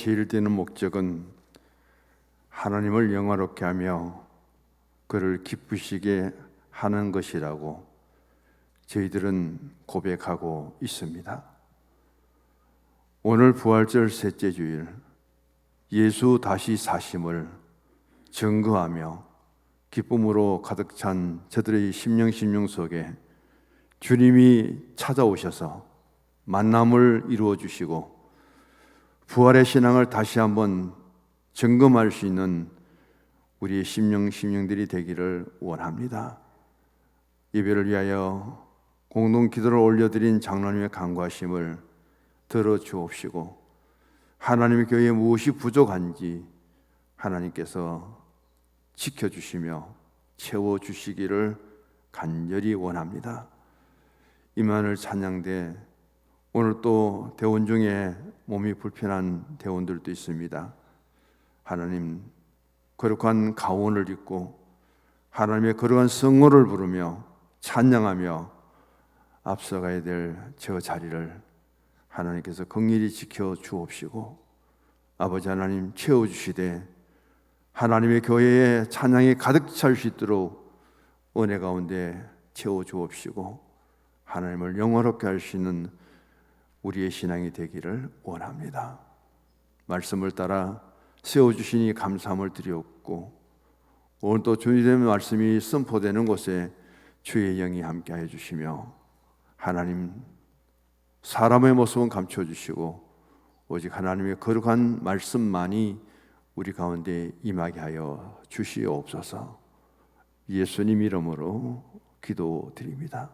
제일 되는 목적은 하나님을 영화롭게 하며 그를 기쁘시게 하는 것이라고 저희들은 고백하고 있습니다. 오늘 부활절 셋째 주일, 예수 다시 사심을 증거하며 기쁨으로 가득 찬 저들의 심령 속에 주님이 찾아오셔서 만남을 이루어 주시고 부활의 신앙을 다시 한번 점검할 수 있는 우리의 심령들이 되기를 원합니다. 예배를 위하여 공동 기도를 올려드린 장로님의 간구하심을 들어 주옵시고 하나님의 교회에 무엇이 부족한지 하나님께서 지켜주시며 채워주시기를 간절히 원합니다. 임마누엘 찬양대, 오늘 또 대원 중에 몸이 불편한 대원들도 있습니다. 하나님, 거룩한 가운을 입고 하나님의 거룩한 성호를 부르며 찬양하며 앞서가야 될 저 자리를 하나님께서 긍휼히 지켜 주옵시고 아버지 하나님 채워주시되 하나님의 교회에 찬양이 가득 찰 수 있도록 은혜 가운데 채워 주옵시고 하나님을 영화롭게 할 수 있는 우리의 신앙이 되기를 원합니다. 말씀을 따라 세워주시니 감사함을 드렸고 오늘 또 주님의 말씀이 선포되는 곳에 주의 영이 함께하여 주시며 하나님 사람의 모습은 감춰주시고 오직 하나님의 거룩한 말씀만이 우리 가운데 임하게 하여 주시옵소서. 예수님 이름으로 기도드립니다.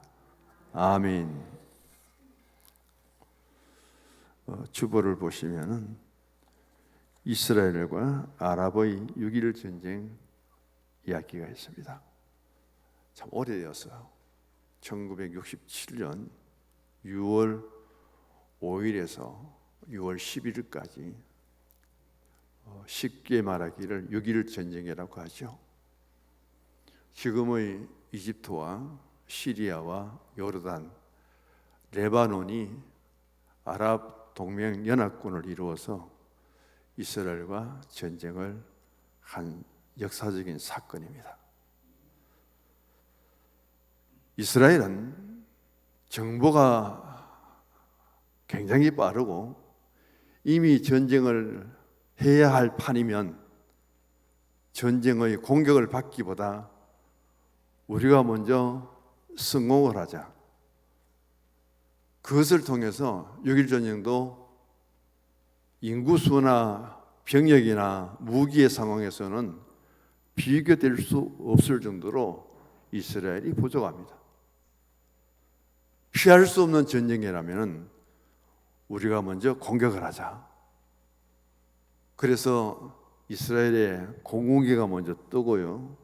아멘. 주보를 보시면은 이스라엘과 아랍의 6.1 전쟁 이야기가 있습니다. 참 오래되었어요. 1967년 6월 5일에서 6월 11일까지 쉽게 말하기를 6.1 전쟁이라고 하죠. 지금의 이집트와 시리아와 요르단, 레바논이 아랍 동맹 연합군을 이루어서 이스라엘과 전쟁을 한 역사적인 사건입니다. 이스라엘은 정보가 굉장히 빠르고 이미 전쟁을 해야 할 판이면 전쟁의 공격을 받기보다 우리가 먼저 성공을 하자. 그것을 통해서 6.1 전쟁도 인구수나 병력이나 무기의 상황에서는 비교될 수 없을 정도로 이스라엘이 부족합니다. 피할 수 없는 전쟁이라면 우리가 먼저 공격을 하자. 그래서 이스라엘의 공군기가 먼저 뜨고요.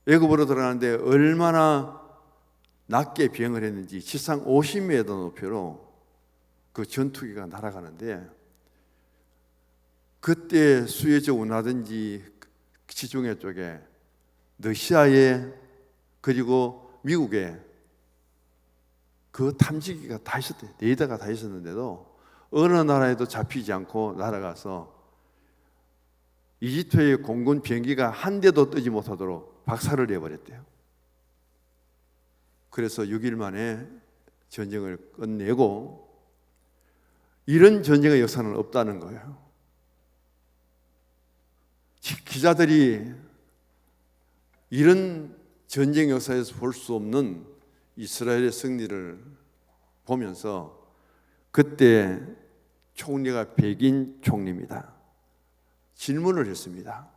애굽으로 들어가는데 얼마나 낮게 비행을 했는지 지상 50m 높이로 그 전투기가 날아가는데 그때 수에즈 운하든지 지중해 쪽에 러시아에 그리고 미국에 그 탐지기가 다 있었대요. 레이더가 다 있었는데도 어느 나라에도 잡히지 않고 날아가서 이집트의 공군 비행기가 한 대도 뜨지 못하도록 박살을 내버렸대요. 그래서 6일 만에 전쟁을 끝내고 이런 전쟁의 역사는 없다는 거예요. 기자들이 이런 전쟁 역사에서 볼 수 없는 이스라엘의 승리를 보면서 그때 총리가 베긴 총리입니다. 질문을 했습니다.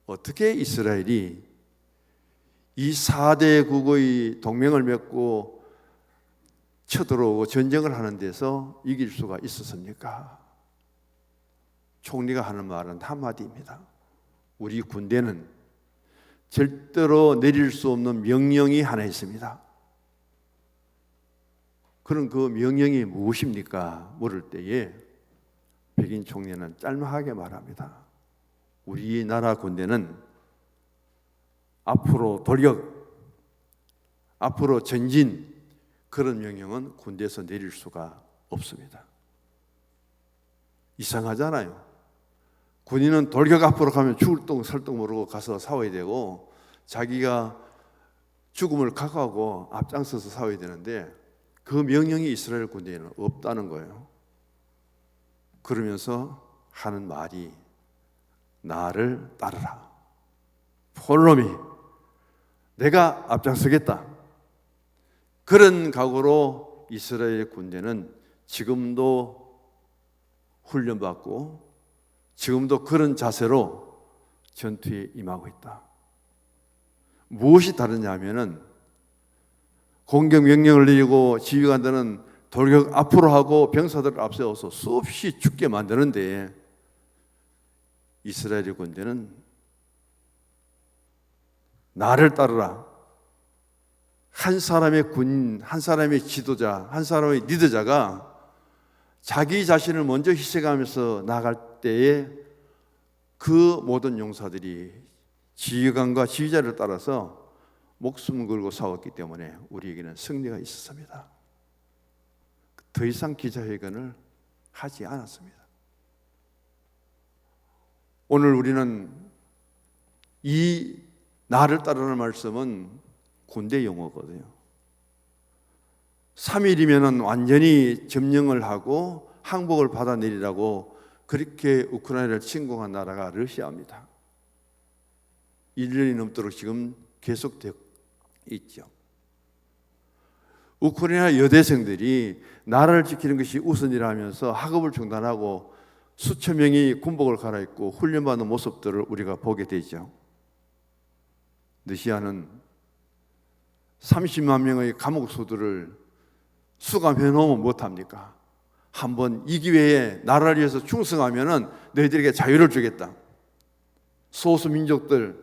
어떻게 이스라엘이 이 4대 국의 동맹을 맺고 쳐들어오고 전쟁을 하는 데서 이길 수가 있었습니까? 총리가 하는 말은 한마디입니다. 우리 군대는 절대로 내릴 수 없는 명령이 하나 있습니다. 그럼 그 명령이 무엇입니까? 물을 때에 백인 총리는 짤막하게 말합니다. 우리나라 군대는 앞으로 돌격, 앞으로 전진, 그런 명령은 군대에서 내릴 수가 없습니다. 이상하잖아요. 군인은 돌격 앞으로 가면 죽을 똥 설똥 모르고 가서 싸워야 되고 자기가 죽음을 각오하고 앞장서서 싸워야 되는데 그 명령이 이스라엘 군대에는 없다는 거예요. 그러면서 하는 말이 나를 따르라. Follow me. 내가 앞장서겠다. 그런 각오로 이스라엘 군대는 지금도 훈련받고 지금도 그런 자세로 전투에 임하고 있다. 무엇이 다르냐 하면은 공격 명령을 내리고 지휘관들은 돌격 앞으로 하고 병사들을 앞세워서 수없이 죽게 만드는데 이스라엘 군대는 나를 따르라. 한 사람의 군인, 한 사람의 지도자, 한 사람의 리더자가 자기 자신을 먼저 희생하면서 나아갈 때에 그 모든 용사들이 지휘관과 지휘자를 따라서 목숨을 걸고 싸웠기 때문에 우리에게는 승리가 있었습니다. 더 이상 기자회견을 하지 않았습니다. 오늘 우리는 이 나를 따르는 말씀은 군대 용어거든요. 3일이면 완전히 점령을 하고 항복을 받아내리라고 그렇게 우크라이나를 침공한 나라가 러시아입니다. 1년이 넘도록 지금 계속되고 있죠. 우크라이나 여대생들이 나라를 지키는 것이 우선이라 하면서 학업을 중단하고 수천 명이 군복을 갈아입고 훈련받는 모습들을 우리가 보게 되죠. 러시아는 30만 명의 감옥소들을 수감해 놓으면 못합니까? 한번 이 기회에 나라를 위해서 충성하면은 너희들에게 자유를 주겠다. 소수민족들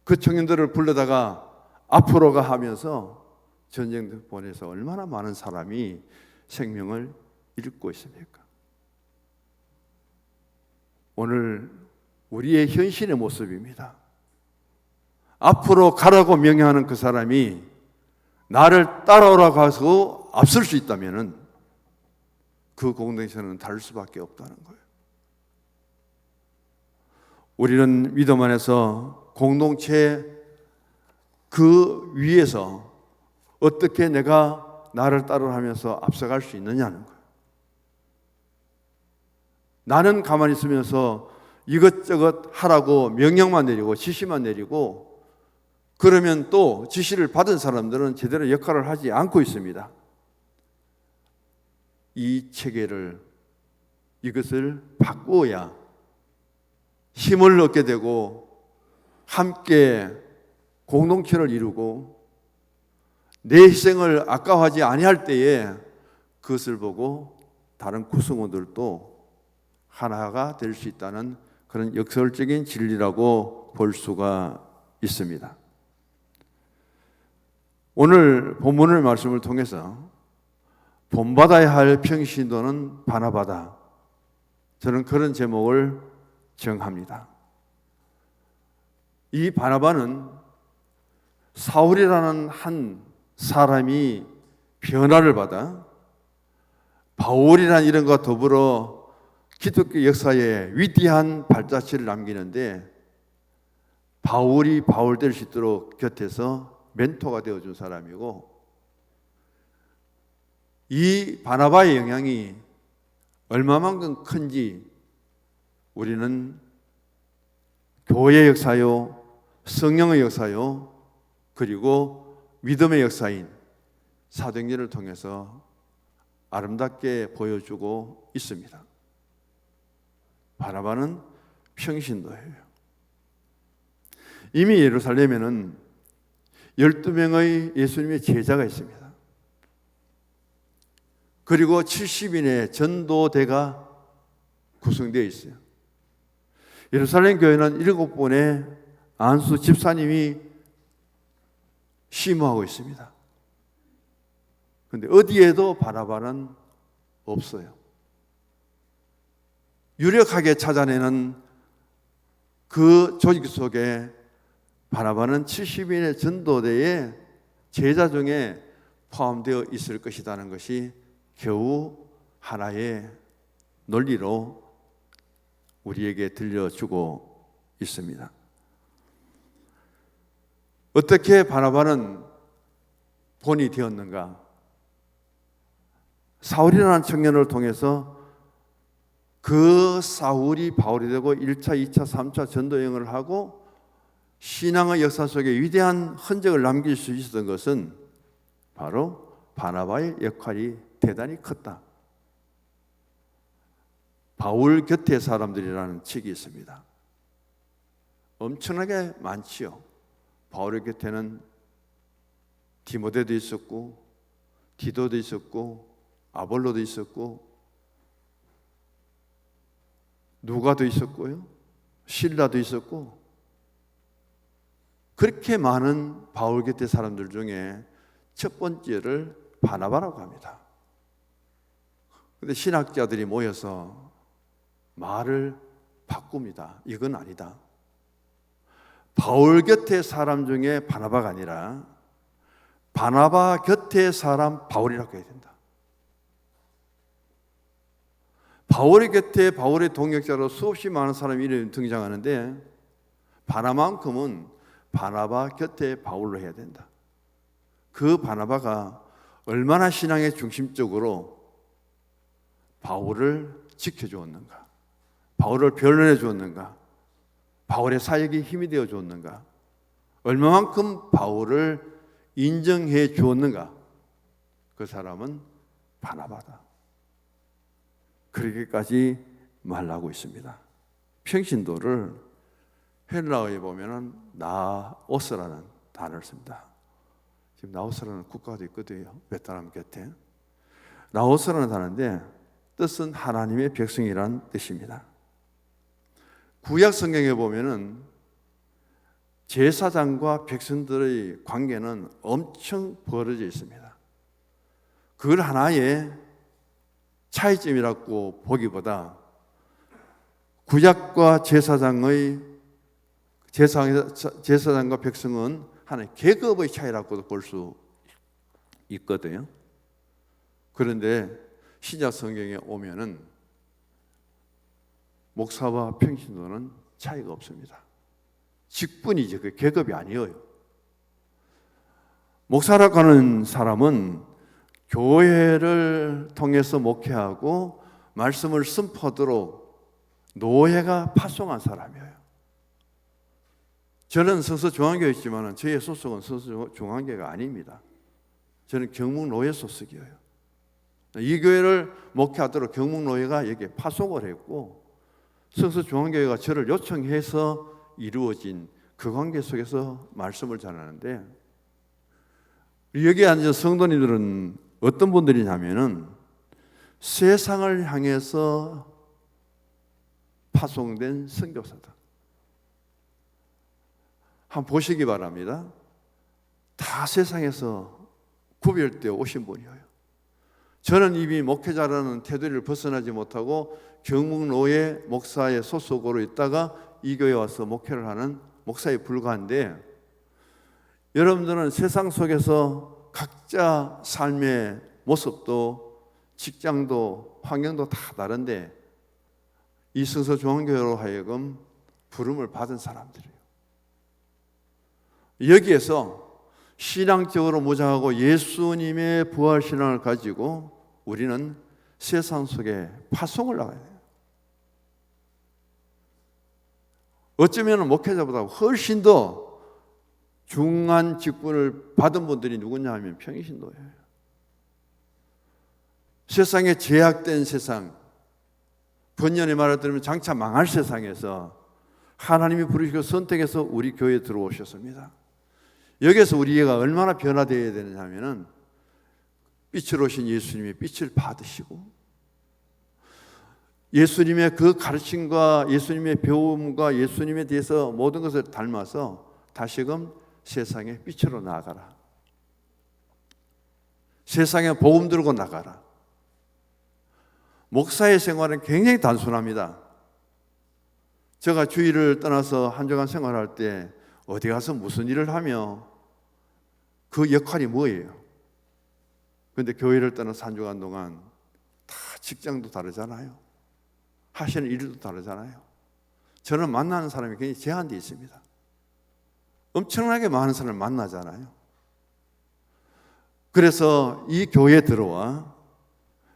그 청년들을 불러다가 앞으로 가 하면서 전쟁 보내서 얼마나 많은 사람이 생명을 잃고 있습니까? 오늘 우리의 현실의 모습입니다. 앞으로 가라고 명령하는 그 사람이 나를 따라오라고 해서 앞설 수 있다면 그 공동체는 다를 수밖에 없다는 거예요. 우리는 믿음 안에서 공동체 그 위에서 어떻게 내가 나를 따라하면서 앞서갈 수 있느냐는 거예요. 나는 가만히 있으면서 이것저것 하라고 명령만 내리고 지시만 내리고 그러면 또 지시를 받은 사람들은 제대로 역할을 하지 않고 있습니다. 이 체계를 이것을 바꾸어야 힘을 얻게 되고 함께 공동체를 이루고 내 희생을 아까워하지 아니할 때에 그것을 보고 다른 구성원들도 하나가 될 수 있다는 그런 역설적인 진리라고 볼 수가 있습니다. 오늘 본문의 말씀을 통해서 본받아야 할 평신도는 바나바다. 저는 그런 제목을 정합니다. 이 바나바는 사울이라는 한 사람이 변화를 받아 바울이라는 이름과 더불어 기독교 역사에 위대한 발자취를 남기는데 바울이 바울 될 수 있도록 곁에서 멘토가 되어준 사람이고 이 바나바의 영향이 얼마만큼 큰지 우리는 교회의 역사요, 성령의 역사요, 그리고 믿음의 역사인 사도행전을 통해서 아름답게 보여주고 있습니다. 바나바는 평신도예요. 이미 예루살렘에는 12명의 예수님의 제자가 있습니다. 그리고 70인의 전도대가 구성되어 있어요. 예루살렘 교회는 7분의 안수 집사님이 심호하고 있습니다. 그런데 어디에도 바나바는 없어요. 유력하게 찾아내는 그 조직 속에 바나바는 70인의 전도대의 제자 중에 포함되어 있을 것이라는 것이 겨우 하나의 논리로 우리에게 들려주고 있습니다. 어떻게 바나바는 본이 되었는가? 사울이라는 청년을 통해서 그 사울이 바울이 되고 1차, 2차, 3차 전도여행을 하고 신앙의 역사 속에 위대한 흔적을 남길 수 있었던 것은 바로 바나바의 역할이 대단히 컸다. 바울 곁의 사람들이라는 책이 있습니다. 엄청나게 많지요. 바울의 곁에는 디모데도 있었고 디도도 있었고 아볼로도 있었고 누가도 있었고요. 실라도 있었고 그렇게 많은 바울 곁의 사람들 중에 첫 번째를 바나바라고 합니다. 그런데 신학자들이 모여서 말을 바꿉니다. 이건 아니다. 바울 곁의 사람 중에 바나바가 아니라 바나바 곁의 사람 바울이라고 해야 된다. 바울의 곁에 바울의 동역자로 수없이 많은 사람이 이름이 등장하는데 바나만큼은 바나바 곁에 바울로 해야 된다. 그 바나바가 얼마나 신앙의 중심적으로 바울을 지켜주었는가, 바울을 변론해 주었는가, 바울의 사역이 힘이 되어 주었는가, 얼마만큼 바울을 인정해 주었는가, 그 사람은 바나바다. 그렇게까지 말하고 있습니다. 평신도를 헬라어에 보면은 나오스라는 단어를 씁니다. 지금 나오스라는 국가도 있거든요. 베트남 곁에. 나오스라는 단어인데 뜻은 하나님의 백성이라는 뜻입니다. 구약 성경에 보면은 제사장과 백성들의 관계는 엄청 벌어져 있습니다. 그걸 하나의 차이점이라고 보기보다 구약과 제사장과 백성은 하나의 계급의 차이라고도 볼 수 있거든요. 그런데 신약 성경에 오면은 목사와 평신도는 차이가 없습니다. 직분이지 그 계급이 아니에요. 목사라고 하는 사람은 교회를 통해서 목회하고 말씀을 선포하도록 노예가 파송한 사람이에요. 저는 성서중앙교회 있지만 저의 소속은 성서중앙교회가 아닙니다. 저는 경북노예 소속이에요. 이 교회를 목회하도록 경북노예가 여기에 파송을 했고 성서중앙교회가 저를 요청해서 이루어진 그 관계 속에서 말씀을 전하는데 여기에 앉은 성도님들은 어떤 분들이냐면은 세상을 향해서 파송된 선교사다. 한번 보시기 바랍니다. 다 세상에서 구별되어 오신 분이에요. 저는 이미 목회자라는 테두리를 벗어나지 못하고 경북노예 목사의 소속으로 있다가 이 교회에 와서 목회를 하는 목사에 불과한데 여러분들은 세상 속에서 각자 삶의 모습도 직장도 환경도 다 다른데 이 성서중앙교회로 하여금 부름을 받은 사람들이에요. 여기에서 신앙적으로 무장하고 예수님의 부활신앙을 가지고 우리는 세상 속에 파송을 나가야 돼요. 어쩌면 목회자보다 훨씬 더 중한 직분을 받은 분들이 누구냐 하면 평신도예요. 세상에 제약된 세상, 번연의 말을 들으면 장차 망할 세상에서 하나님이 부르시고 선택해서 우리 교회에 들어오셨습니다. 여기에서 우리가 얼마나 변화되어야 되느냐 하면은 빛으로 오신 예수님의 빛을 받으시고 예수님의 그 가르침과 예수님의 배움과 예수님에 대해서 모든 것을 닮아서 다시금 세상의 빛으로 나아가라. 세상에 복음 들고 나가라. 목사의 생활은 굉장히 단순합니다. 제가 주일을 떠나서 한 주간 생활할 때 어디 가서 무슨 일을 하며 그 역할이 뭐예요? 그런데 교회를 떠나서 한 주간 동안 다 직장도 다르잖아요. 하시는 일도 다르잖아요. 저는 만나는 사람이 굉장히 제한되어 있습니다. 엄청나게 많은 사람을 만나잖아요. 그래서 이 교회에 들어와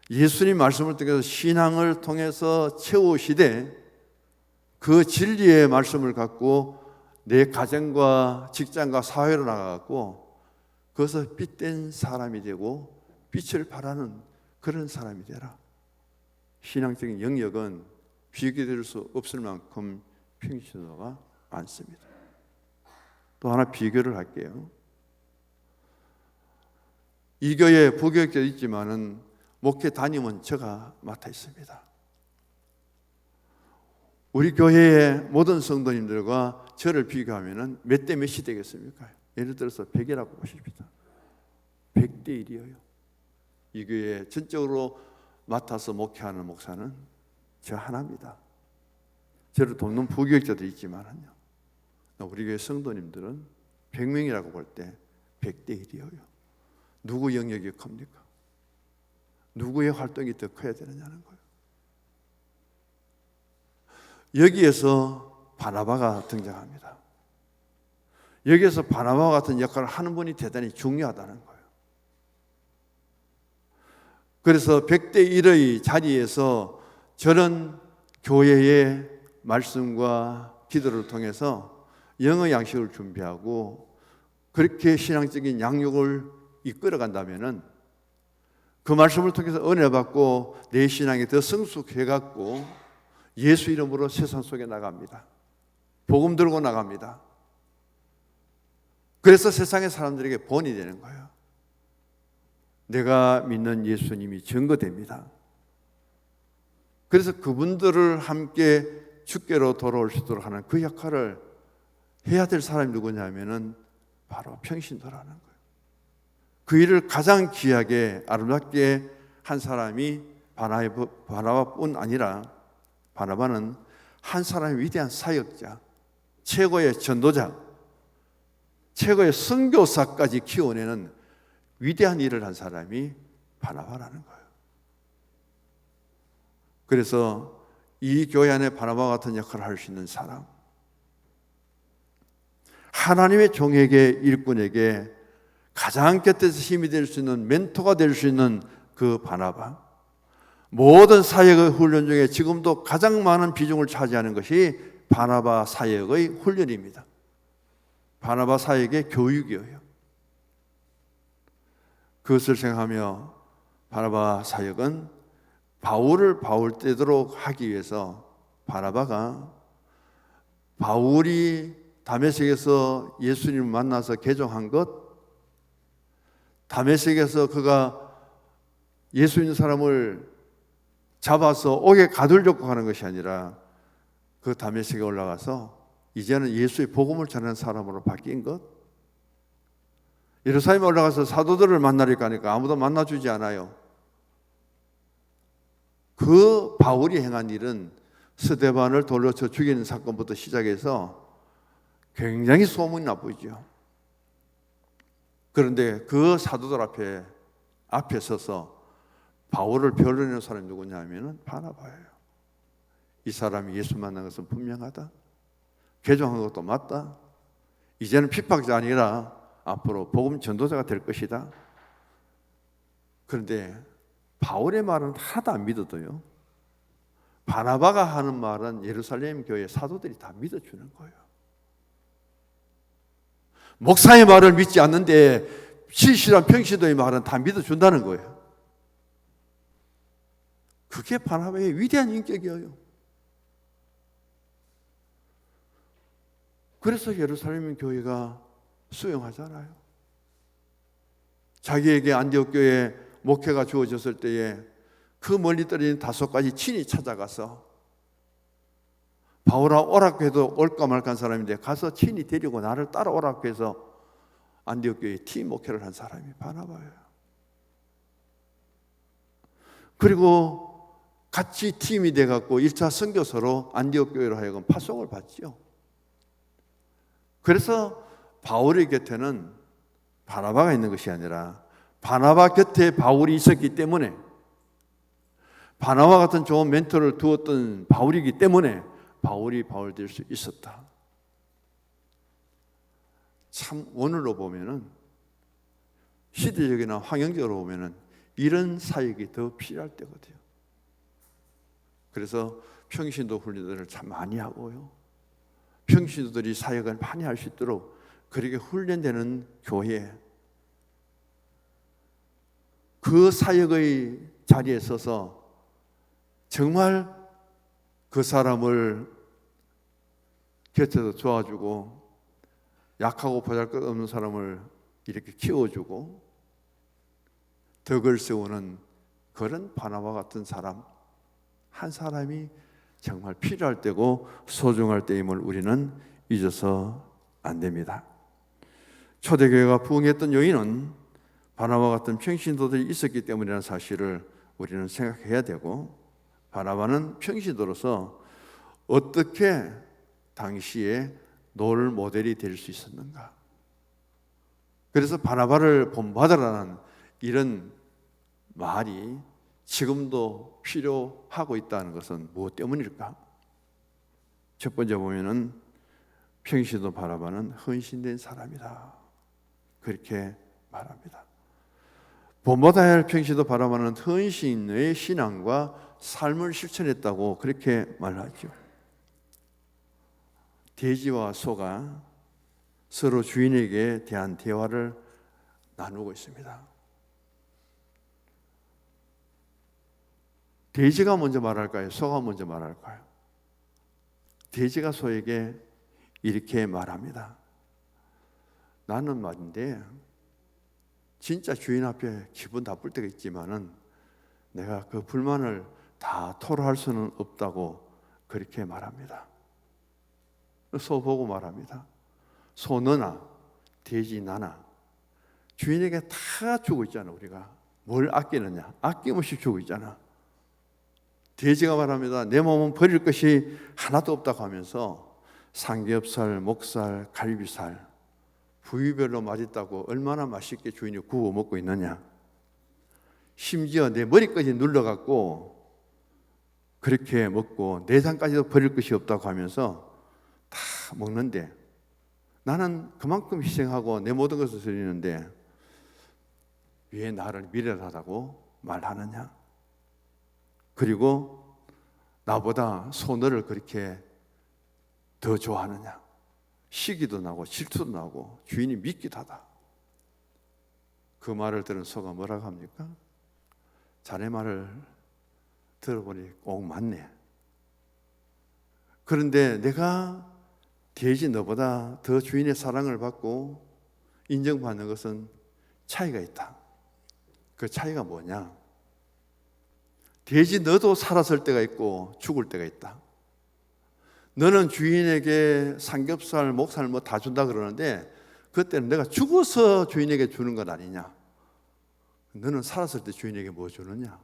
예수님 말씀을 통해서 신앙을 통해서 채우시되 그 진리의 말씀을 갖고 내 가정과 직장과 사회로 나가고 그것을 빛된 사람이 되고 빛을 발하는 그런 사람이 되라. 신앙적인 영역은 비교될 수 없을 만큼 평신도가 많습니다. 또 하나 비교를 할게요. 이 교회에 부교육자도 있지만은 목회 담임은 제가 맡아 있습니다. 우리 교회의 모든 성도님들과 저를 비교하면 몇 대 몇이 되겠습니까? 예를 들어서 100이라고 보십시다. 100대 1이에요. 이 교회에 전적으로 맡아서 목회하는 목사는 저 하나입니다. 저를 돕는 부교육자도 있지만요. 우리 교회 성도님들은 100명이라고 볼 때 100대 1이에요. 누구 영역이 큽니까? 누구의 활동이 더 커야 되느냐는 거예요. 여기에서 바나바가 등장합니다. 여기에서 바나바와 같은 역할을 하는 분이 대단히 중요하다는 거예요. 그래서 100대 1의 자리에서 저는 교회의 말씀과 기도를 통해서 영의 양식을 준비하고 그렇게 신앙적인 양육을 이끌어간다면은 그 말씀을 통해서 은혜 받고 내 신앙이 더 성숙해갖고 예수 이름으로 세상 속에 나갑니다. 복음 들고 나갑니다. 그래서 세상의 사람들에게 본이 되는 거예요. 내가 믿는 예수님이 증거됩니다. 그래서 그분들을 함께 주께로 돌아올 수 있도록 하는 그 역할을 해야 될 사람이 누구냐면은 바로 평신도라는 거예요. 그 일을 가장 귀하게 아름답게 한 사람이 바나바뿐 아니라 바나바는 한 사람의 위대한 사역자, 최고의 전도자, 최고의 선교사까지 키워내는 위대한 일을 한 사람이 바나바라는 거예요. 그래서 이 교회 안에 바나바와 같은 역할을 할 수 있는 사람, 하나님의 종에게, 일꾼에게 가장 곁에서 힘이 될 수 있는 멘토가 될 수 있는 그 바나바, 모든 사역의 훈련 중에 지금도 가장 많은 비중을 차지하는 것이 바나바 사역의 훈련입니다. 바나바 사역의 교육이에요. 그것을 생각하며 바나바 사역은 바울을 바울되도록 하기 위해서 바나바가 바울이 다메섹에서 예수님을 만나서 개종한 것, 다메섹에서 그가 예수 있는 사람을 잡아서 옥에 가두려고 하는 것이 아니라 그 다메섹에 올라가서 이제는 예수의 복음을 전하는 사람으로 바뀐 것, 예루살렘에 올라가서 사도들을 만나려고 하니까 아무도 만나주지 않아요. 그 바울이 행한 일은 스데반을 돌로 쳐 죽이는 사건부터 시작해서 굉장히 소문이 나쁘죠. 그런데 그 사도들 앞에 서서 바울을 변론하는 사람이 누구냐면 바나바예요. 이 사람이 예수 만난 것은 분명하다. 개종한 것도 맞다. 이제는 핍박자 아니라 앞으로 복음 전도자가 될 것이다. 그런데 바울의 말은 하나도 안 믿어도요, 바나바가 하는 말은 예루살렘 교회 사도들이 다 믿어주는 거예요. 목사의 말을 믿지 않는데 신실한 평신도의 말은 다 믿어준다는 거예요. 그게 바나바의 위대한 인격이에요. 그래서 예루살렘 교회가 수용하잖아요. 자기에게 안디옥 교회 목회가 주어졌을 때에 그 멀리 떨어진 다소까지 친히 찾아가서 바울아 오라고 해도 올까 말까 한 사람인데 가서 친히 데리고 나를 따라오라고 해서 안디옥 교회에 팀 목회를 한 사람이 바나바예요. 그리고 같이 팀이 돼갖고 1차 선교사로 안디옥 교회로 하여금 파송을 받지요. 그래서 바울의 곁에는 바나바가 있는 것이 아니라 바나바 곁에 바울이 있었기 때문에 바나바 같은 좋은 멘토를 두었던 바울이기 때문에 바울이 바울 될 수 있었다. 참 오늘로 보면은, 시대적이나 환경적으로 보면은 이런 사역이 더 필요할 때거든요. 그래서 평신도 훈련들을 참 많이 하고요, 평신도들이 사역을 많이 할 수 있도록 그렇게 훈련되는 교회, 그 사역의 자리에 서서 정말 그 사람을 곁에서 도와주고 약하고 보잘것없는 사람을 이렇게 키워주고 덕을 세우는 그런 바나바 같은 사람 한 사람이 정말 필요할 때고 소중할 때임을 우리는 잊어서 안 됩니다. 초대교회가 부흥했던 요인은 바나바 같은 평신도들이 있었기 때문이라는 사실을 우리는 생각해야 되고, 바나바는 평신도로서 어떻게 당시에 롤 모델이 될 수 있었는가. 그래서 바나바를 본받으라는 이런 말이 지금도 필요하고 있다는 것은 무엇 때문일까? 첫 번째 보면은 평신도 바나바는 헌신된 사람이다, 그렇게 말합니다. 본받아야 할 평신도 바나바는 헌신의 신앙과 삶을 실천했다고 그렇게 말하죠. 돼지와 소가 서로 주인에게 대한 대화를 나누고 있습니다. 돼지가 먼저 말할까요? 소가 먼저 말할까요? 돼지가 소에게 이렇게 말합니다. 나는 말인데 진짜 주인 앞에 기분 나쁠 때가 있지만은 내가 그 불만을 다 토로할 수는 없다고 그렇게 말합니다. 소 보고 말합니다. 소 너나 돼지 나나 주인에게 다 주고 있잖아. 우리가 뭘 아끼느냐? 아낌없이 주고 있잖아. 돼지가 말합니다. 내 몸은 버릴 것이 하나도 없다고 하면서 삼겹살, 목살, 갈비살 부위별로 맛있다고 얼마나 맛있게 주인이 구워 먹고 있느냐. 심지어 내 머리까지 눌러갖고 그렇게 먹고 내장까지도 버릴 것이 없다고 하면서 다 먹는데 나는 그만큼 희생하고 내 모든 것을 드리는데 왜 나를 미련하다고 말하느냐. 그리고 나보다 소너를 그렇게 더 좋아하느냐. 시기도 나고 질투도 나고 주인이 믿기도 하다. 그 말을 들은 소가 뭐라고 합니까? 자네 말을 들어보니 꼭 맞네. 그런데 내가 돼지 너보다 더 주인의 사랑을 받고 인정받는 것은 차이가 있다. 그 차이가 뭐냐? 돼지 너도 살았을 때가 있고 죽을 때가 있다. 너는 주인에게 삼겹살, 목살 뭐 다 준다 그러는데 그때는 내가 죽어서 주인에게 주는 것 아니냐? 너는 살았을 때 주인에게 뭐 주느냐?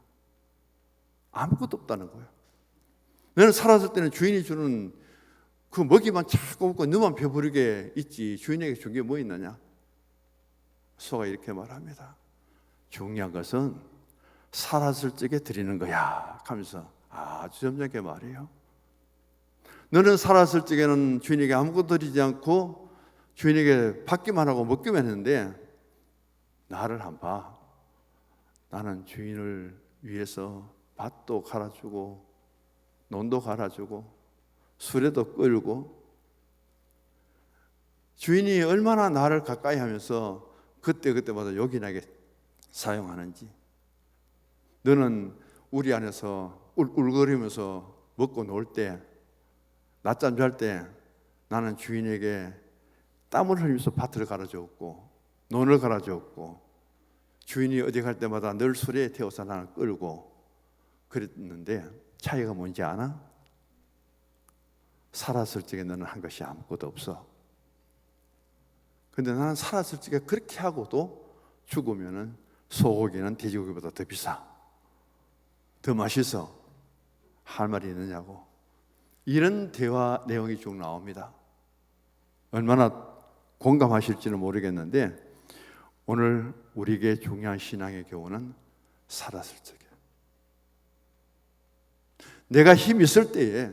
아무것도 없다는 거예요. 너는 살았을 때는 주인이 주는 그 먹이만 자꾸 먹고 너만 배부르게 있지 주인에게 준 게 뭐 있느냐? 소가 이렇게 말합니다. 중요한 것은 살았을 적에 드리는 거야 하면서 아주 점잖게 말해요. 너는 살았을 적에는 주인에게 아무것도 드리지 않고 주인에게 받기만 하고 먹기만 했는데 나를 한번 봐. 나는 주인을 위해서 밭도 갈아주고 논도 갈아주고 수레도 끌고 주인이 얼마나 나를 가까이 하면서 그때마다 요긴하게 사용하는지. 너는 우리 안에서 울울거리면서 먹고 놀 때 낮잠 잘 때 나는 주인에게 땀을 흘리면서 밭을 갈아주었고 논을 갈아주었고 주인이 어디 갈 때마다 늘 수레에 태워서 나를 끌고 그랬는데 차이가 뭔지 아나? 살았을 적에 너는 한 것이 아무것도 없어. 근데 나는 살았을 적에 그렇게 하고도 죽으면은 소고기는 돼지고기보다 더 비싸. 더 맛있어. 할 말이 있느냐고. 이런 대화 내용이 쭉 나옵니다. 얼마나 공감하실지는 모르겠는데 오늘 우리에게 중요한 신앙의 교훈은 살았을 적에 내가 힘 있을 때에,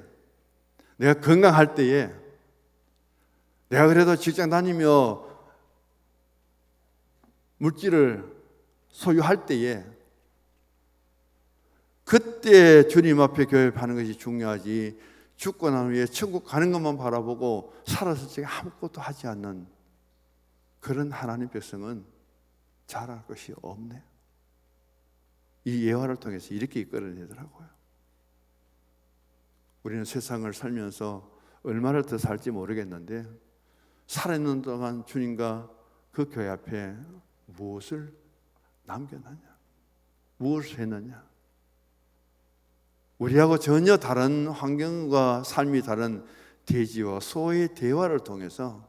내가 건강할 때에, 내가 그래도 직장 다니며 물질을 소유할 때에, 그때 주님 앞에 교회하는 것이 중요하지, 죽고 난 후에 천국 가는 것만 바라보고 살았을 적에 아무것도 하지 않는 그런 하나님 백성은 자랄 것이 없네. 이 예화를 통해서 이렇게 이끌어내더라고요. 우리는 세상을 살면서 얼마나 더 살지 모르겠는데, 살아있는 동안 주님과 그 교회 앞에 무엇을 남겨놨냐, 무엇을 했느냐. 우리하고 전혀 다른 환경과 삶이 다른 돼지와 소의 대화를 통해서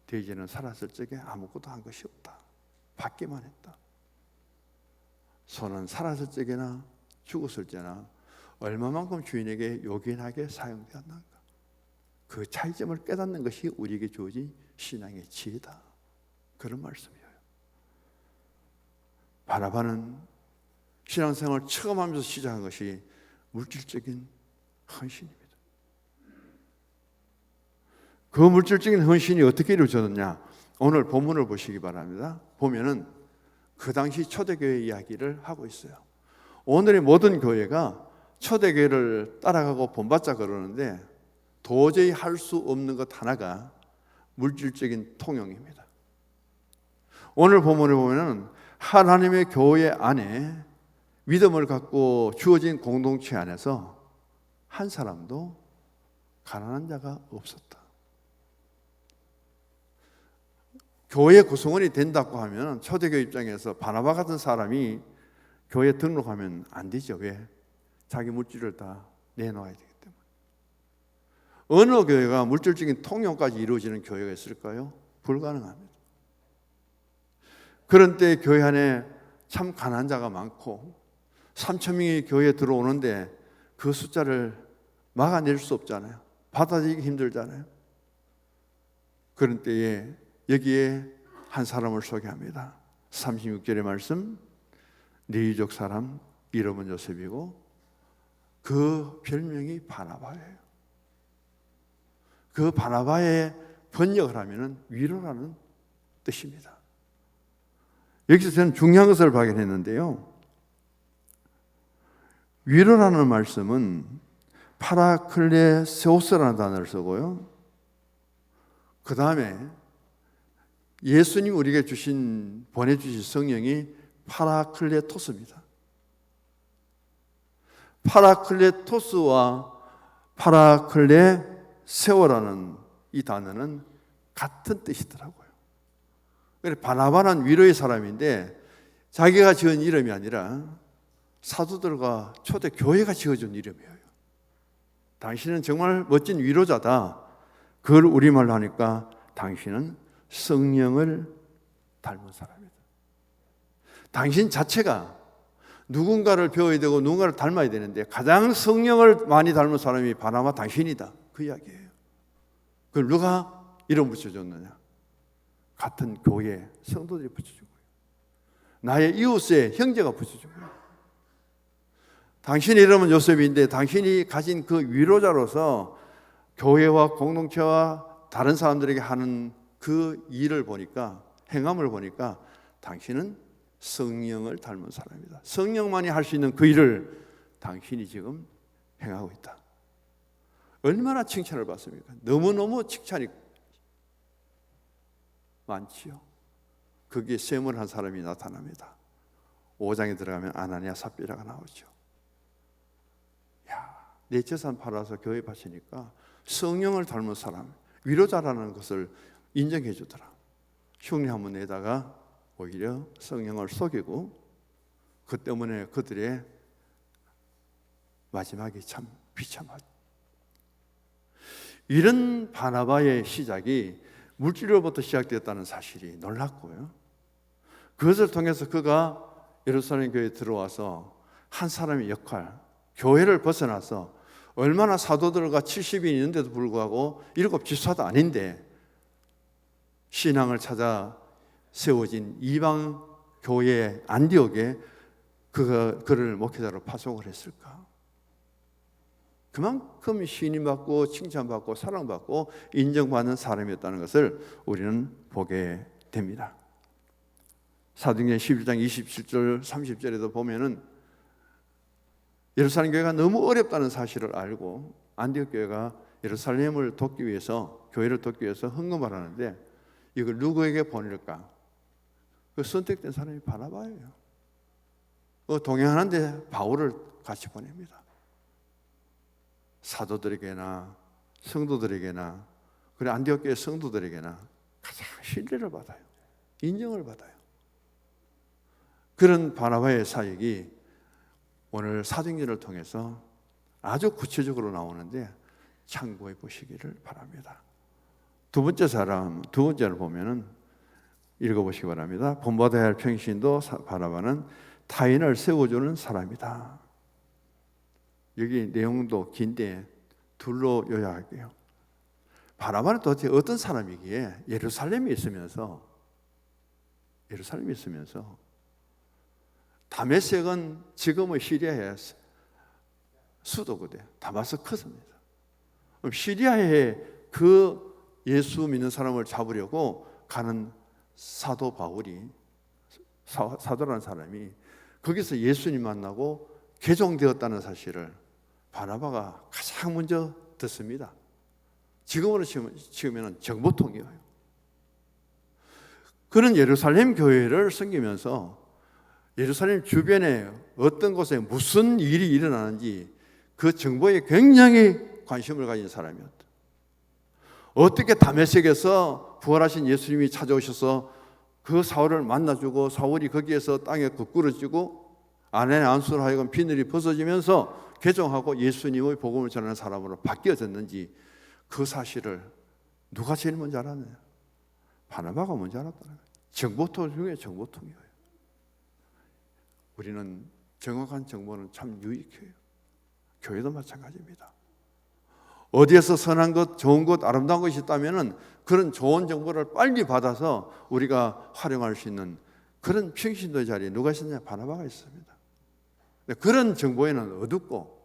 돼지는 살았을 적에 아무것도 한 것이 없다, 받기만 했다. 소는 살았을 적에나 죽었을 때나 얼마만큼 주인에게 요긴하게 사용되었는가, 그 차이점을 깨닫는 것이 우리에게 주어진 신앙의 지혜다, 그런 말씀이에요. 바나바는 신앙생활을 처음 하면서 시작한 것이 물질적인 헌신입니다. 그 물질적인 헌신이 어떻게 이루어졌느냐, 오늘 본문을 보시기 바랍니다. 보면은 그 당시 초대교회 이야기를 하고 있어요. 오늘의 모든 교회가 초대교회를 따라가고 본받자 그러는데 도저히 할 수 없는 것 하나가 물질적인 통용입니다. 오늘 본문을 보면은 하나님의 교회 안에 믿음을 갖고 주어진 공동체 안에서 한 사람도 가난한 자가 없었다. 교회 구성원이 된다고 하면 초대교회 입장에서 바나바 같은 사람이 교회에 등록하면 안 되죠. 왜? 자기 물질을 다 내놓아야 되기 때문에. 어느 교회가 물질적인 통용까지 이루어지는 교회가 있을까요? 불가능합니다. 그런 때 교회 안에 참 가난한 자가 많고 3천 명이 교회에 들어오는데 그 숫자를 막아낼 수 없잖아요. 받아들이기 힘들잖아요. 그런 때에 여기에 한 사람을 소개합니다. 36절의 말씀, 레위족 사람, 이름은 요셉이고 그 별명이 바나바예요. 그 바나바의 번역을 하면 위로라는 뜻입니다. 여기서 저는 중요한 것을 발견했는데요, 위로라는 말씀은 파라클레세오스라는 단어를 쓰고요, 그 다음에 예수님 우리에게 보내주신 성령이 파라클레토스입니다. 파라클레토스와 파라클레세오라는 이 단어는 같은 뜻이더라고요. 그래서 바나바는 위로의 사람인데 자기가 지은 이름이 아니라 사도들과 초대 교회가 지어준 이름이에요. 당신은 정말 멋진 위로자다. 그걸 우리말로 하니까 당신은 성령을 닮은 사람이다. 당신 자체가 누군가를 배워야 되고 누군가를 닮아야 되는데 가장 성령을 많이 닮은 사람이 바나바 당신이다, 그 이야기예요. 그걸 누가 이름 붙여줬느냐? 같은 교회 성도들이 붙여준 거예요. 나의 이웃의 형제가 붙여준 거예요. 당신의 이름은 요셉인데 당신이 가진 그 위로자로서 교회와 공동체와 다른 사람들에게 하는 그 일을 보니까, 행함을 보니까 당신은 성령을 닮은 사람이다. 성령만이 할 수 있는 그 일을 당신이 지금 행하고 있다. 얼마나 칭찬을 받습니까? 너무너무 칭찬이 많지요. 거기에 셈을 한 사람이 나타납니다. 5장에 들어가면 아나니아 삽비라가 나오죠. 야, 내 재산 팔아서 교회 바치니까 성령을 닮은 사람, 위로자라는 것을 인정해 주더라. 흉내 한번 내다가 오히려 성령을 속이고, 그 때문에 그들의 마지막이 참 비참하죠. 이런 바나바의 시작이 물질로부터 시작되었다는 사실이 놀랍고요. 그것을 통해서 그가 예루살렘 교회에 들어와서 한 사람의 역할, 교회를 벗어나서 얼마나 사도들과 70인이 있는데도 불구하고 7 지파도 아닌데 신앙을 찾아 세워진 이방 교회 안디옥에 그가 그를 목회자로 파송을 했을까? 그만큼 신임받고 칭찬받고 사랑받고 인정받는 사람이었다는 것을 우리는 보게 됩니다. 사도행전 11장 27절 30절에도 보면은 예루살렘 교회가 너무 어렵다는 사실을 알고 안디옥 교회가 예루살렘을 돕기 위해서, 교회를 돕기 위해서 헌금을 하는데 이걸 누구에게 보낼까? 그 선택된 사람이 바나바예요. 동행하는데 바울을 같이 보냅니다. 사도들에게나 성도들에게나, 그리고 안디옥 교회 성도들에게나 가장 신뢰를 받아요. 인정을 받아요. 그런 바나바의 사역이 오늘 사도행전을 통해서 아주 구체적으로 나오는데 참고해 보시기를 바랍니다. 두 번째를 보면은 읽어보시기 바랍니다. 본받아야 할 평신도 바나바는 타인을 세워주는 사람이다. 여기 내용도 긴데 둘로 요약할게요. 바나바는 도대체 어떤 사람이기에 예루살렘에 있으면서 다메섹은 지금의 시리아의 수도거든요. 다마스커스입니다. 그럼 시리아에 그 예수 믿는 사람을 잡으려고 가는 사도 바울이, 사도라는 사람이 거기서 예수님 만나고 개종되었다는 사실을 바나바가 가장 먼저 듣습니다. 지금으로 치면 정보통이에요. 그는 예루살렘 교회를 섬기면서 예루살렘 주변에 어떤 곳에 무슨 일이 일어나는지 그 정보에 굉장히 관심을 가진 사람이었다. 어떻게 다메섹에서 부활하신 예수님이 찾아오셔서 그 사울을 만나주고 사울이 거기에서 땅에 거꾸러지고 아내의 안수를 하여금 비늘이 벗어지면서 개종하고 예수님의 복음을 전하는 사람으로 바뀌어졌는지 그 사실을 누가 제일 먼저 알았느냐? 바나바가 먼저 알았다는 거예요. 정보통 중에 정보통이에요. 우리는 정확한 정보는 참 유익해요. 교회도 마찬가지입니다. 어디에서 선한 것, 좋은 것, 아름다운 것이 있다면 그런 좋은 정보를 빨리 받아서 우리가 활용할 수 있는 그런 평신도의 자리에 누가 있었냐? 바나바가 있습니다. 그런 정보에는 어둡고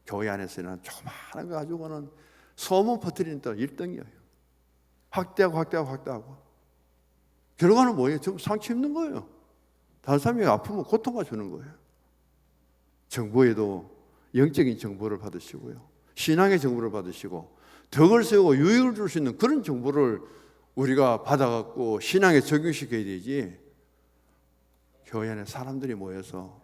교회 안에서는 조그마한 거 가지고는 소문 퍼뜨리는 또 1등이에요. 확대하고 결과는 뭐예요? 좀 상처 입는 거예요. 다른 사람이 아프면 고통을 주는 거예요. 정보에도 영적인 정보를 받으시고요, 신앙의 정보를 받으시고 덕을 세우고 유익을 줄 수 있는 그런 정보를 우리가 받아갖고 신앙에 적용시켜야 되지, 교회 안에 사람들이 모여서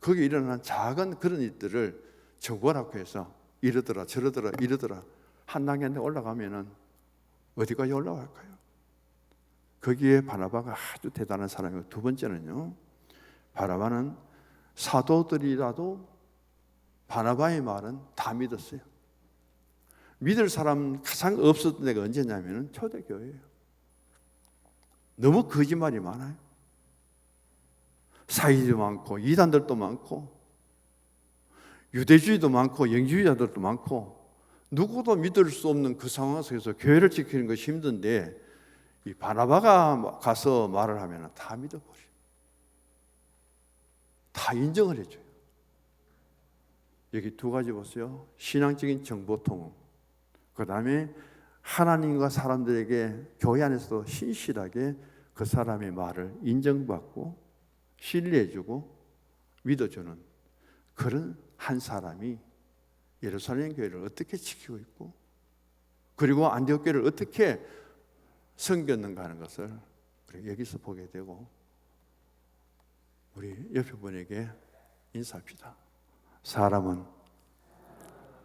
거기에 일어나는 작은 그런 일들을 정보라고 해서 이러더라 저러더라 한 단계 올라가면은 어디까지 올라갈까요? 거기에 바나바가 아주 대단한 사람이고, 두 번째는요, 바나바는 사도들이라도 바나바의 말은 다 믿었어요. 믿을 사람 가장 없었던 데가 언제냐면 초대교회예요. 너무 거짓말이 많아요. 사이도 많고 이단들도 많고 유대주의도 많고 영주의자들도 많고 누구도 믿을 수 없는 그 상황 속에서 교회를 지키는 것이 힘든데 이 바나바가 가서 말을 하면 다 믿어버려요. 다 인정을 해줘요. 여기 두 가지 보세요. 신앙적인 정보통, 그 다음에 하나님과 사람들에게 교회 안에서도 신실하게 그 사람의 말을 인정받고 신뢰해주고 믿어주는 그런 한 사람이 예루살렘 교회를 어떻게 지키고 있고, 그리고 안디옥 교회를 어떻게 섬겼는가 하는 것을 우리 여기서 보게 되고, 우리 옆에 분에게 인사합시다. 사람은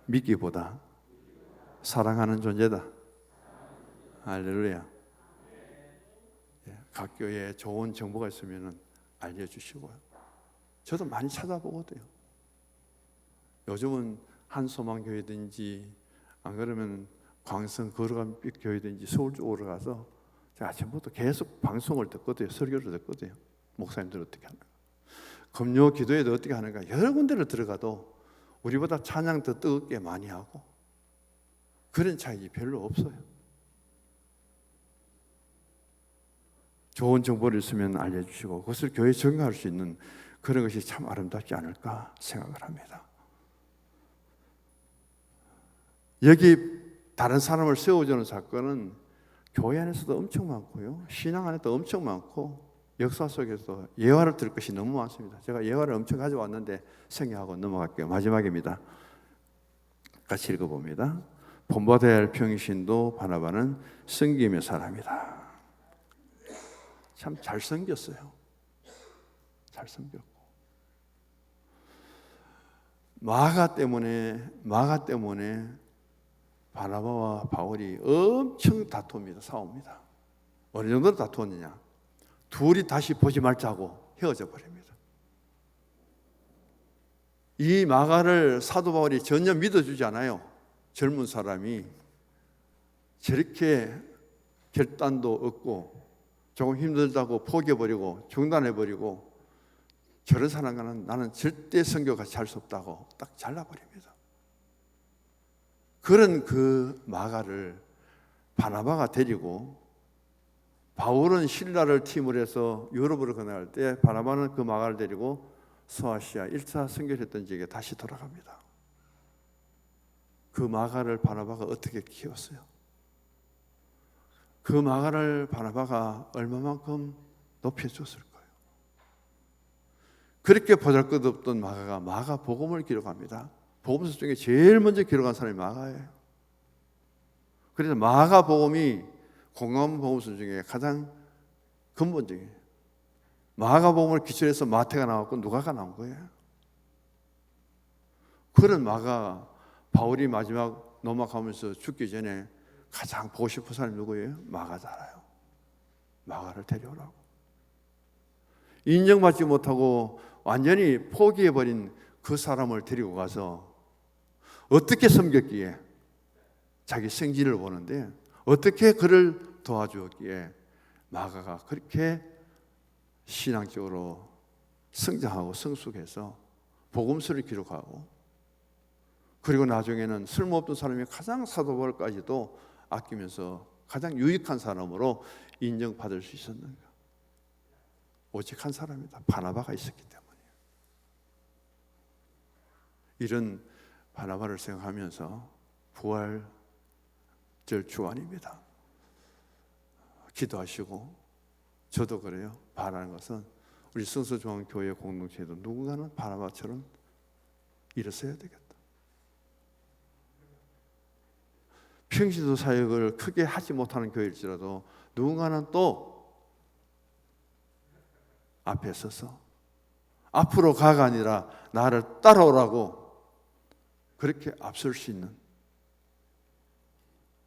믿기보다 사랑하는 존재다. 할렐루야. 각 교회에 좋은 정보가 있으면 알려주시고요. 저도 많이 찾아보거든요. 요즘은 한소망교회든지 안 그러면 광성 거룩함교회든지 서울 쪽으로 가서 제가 아침부터 계속 방송을 듣거든요. 설교를 듣거든요. 목사님들 어떻게 하는가, 금요 기도회도 어떻게 하는가, 여러 군데를 들어가도 우리보다 찬양 더 뜨겁게 많이 하고 그런 차이가 별로 없어요. 좋은 정보를 있으면 알려주시고 그것을 교회에 적용할 수 있는 그런 것이 참 아름답지 않을까 생각을 합니다. 여기 다른 사람을 세워주는 사건은 교회 안에서도 엄청 많고요, 신앙 안에도 엄청 많고, 역사 속에서 예화를 들을 것이 너무 많습니다. 제가 예화를 엄청 가져왔는데 생략하고 넘어갈게요. 마지막입니다. 같이 읽어봅니다. 본받아야 할 평신도 바나바는 섬김의 사람이다. 참 잘 섬겼어요. 잘 섬겼고, 마가 때문에 바나바와 바울이 엄청 다툽니다. 싸웁니다. 어느 정도로 다투었느냐, 둘이 다시 보지 말자고 헤어져 버립니다. 이 마가를 사도 바울이 전혀 믿어주지 않아요. 젊은 사람이 저렇게 결단도 없고 조금 힘들다고 포기해버리고 중단해버리고, 저런 사람과는 나는 절대 선교가 잘 수 없다고 딱 잘라버립니다. 그런 그 마가를 바나바가 데리고, 바울은 신라를 팀을 해서 유럽으로 건너갈 때 바나바는 그 마가를 데리고 소아시아 1차 선교를 했던 지역에 다시 돌아갑니다. 그 마가를 바나바가 어떻게 키웠어요? 그 마가를 바나바가 얼마만큼 높여줬을 거예요. 그렇게 보잘것없던 마가가 마가복음을 기록합니다. 복음서 중에 제일 먼저 기록한 사람이 마가예요. 그래서 마가복음이 공감 복음서 중에 가장 근본적이에요. 마가복음을 기초해서 마태가 나왔고 누가가 나온 거예요. 그런 마가, 바울이 마지막 넘어가면서 죽기 전에 가장 보고 싶은 사람이 누구예요? 마가잖아요. 마가를 데려오라고. 인정받지 못하고 완전히 포기해버린 그 사람을 데리고 가서 어떻게 섬겼기에, 자기 생지를 보는데 어떻게 그를 도와주었기에 마가가 그렇게 신앙적으로 성장하고 성숙해서 복음서를 기록하고, 그리고 나중에는 쓸모없던 사람이 가장 사도 바울까지도 아끼면서 가장 유익한 사람으로 인정받을 수 있었는가? 오직 한 사람이다. 바나바가 있었기 때문이에요. 이런 바나바를 생각하면서 부활절 주간입니다. 기도하시고, 저도 그래요. 바라는 것은 우리 성서중앙교회 공동체도 누군가는 바나바처럼 일어서야 되겠다. 평신도 사역을 크게 하지 못하는 교회일지라도 누군가는 또 앞에 서서 앞으로 가가 아니라 나를 따라오라고 그렇게 앞설 수 있는,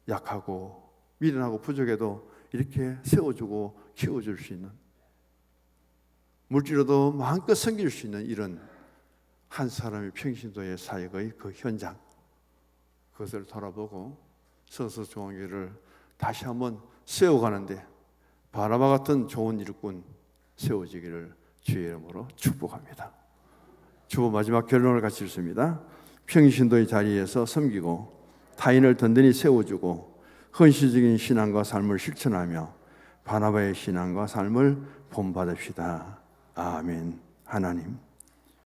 약하고 미련하고 부족해도 이렇게 세워주고 키워줄 수 있는, 물질로도 마음껏 섬길 수 있는 이런 한 사람의 평신도의 사역의 그 현장, 그것을 돌아보고 성서중앙교회를 다시 한번 세워가는데 바나바 같은 좋은 일꾼 세워지기를 주의 이름으로 축복합니다. 주보 마지막 결론을 같이 읽습니다. 평신도의 자리에서 섬기고 타인을 든든히 세워주고 헌신적인 신앙과 삶을 실천하며 바나바의 신앙과 삶을 본받읍시다. 아멘. 하나님,